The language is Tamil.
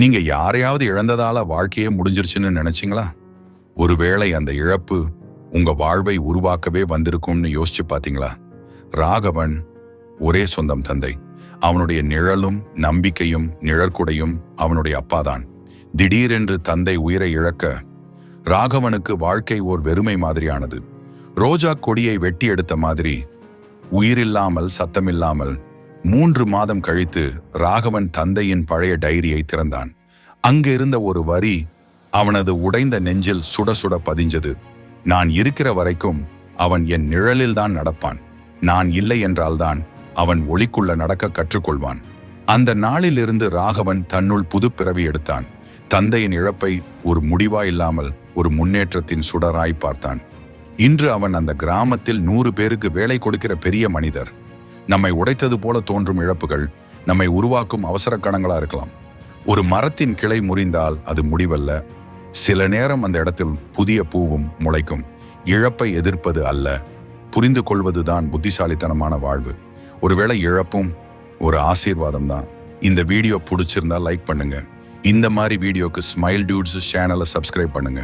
நீங்க யாரையாவது இழந்ததால வாழ்க்கையே முடிஞ்சிருச்சுன்னு நினைச்சீங்களா? ஒருவேளை அந்த இழப்பு உங்க வாழ்வை உருவாக்கவே வந்திருக்கும்னு யோசிச்சு பாத்தீங்களா? ராகவன் ஒரே சொந்தம் தந்தை. அவனுடைய நிழலும் நம்பிக்கையும் நிழற்குடையும் அவனுடைய அப்பாதான். திடீரென்று தந்தை உயிரை இழக்க ராகவனுக்கு வாழ்க்கை ஓர் வெறுமை மாதிரியானது. ரோஜா கொடியை வெட்டி எடுத்த மாதிரி உயிரில்லாமல் சத்தமில்லாமல் 3 மாதம் கழித்து ராகவன் தந்தையின் பழைய டைரியை திறந்தான். அங்கு இருந்த ஒரு வரி அவனது உடைந்த நெஞ்சில் சுட சுட பதிஞ்சது. நான் இருக்கிற வரைக்கும் அவன் என் நிழலில்தான் நடப்பான். நான் இல்லை என்றால்தான் அவன் ஒளிக்குள்ள நடக்க கற்றுக்கொள்வான். அந்த நாளிலிருந்து ராகவன் தன்னுள் புது பிறவி எடுத்தான். தந்தையின் இழப்பை ஒரு முடிவா இல்லாமல் ஒரு முன்னேற்றத்தின் சுடராய் பார்த்தான். இன்று அவன் அந்த கிராமத்தில் 100 பேருக்கு வேலை கொடுக்கிற பெரிய மனிதர். நம்மை உடைத்தது போல தோன்றும் இழப்புகள் நம்மை உருவாக்கும் அவசர கணங்களா இருக்கலாம். ஒரு மரத்தின் கிளை முறிந்தால் அது முடிவல்ல. சில நேரம் அந்த இடத்தில் புதிய பூவும் முளைக்கும். இழப்பை எதிர்ப்பது அல்ல, புரிந்து கொள்வதுதான் புத்திசாலித்தனமான வாழ்வு. ஒருவேளை இழப்பும் ஒரு ஆசீர்வாதம் தான். இந்த வீடியோ பிடிச்சிருந்தா லைக் பண்ணுங்க. இந்த மாதிரி வீடியோக்கு ஸ்மைல் டியூட்ஸ் சேனலை சப்ஸ்கிரைப் பண்ணுங்க.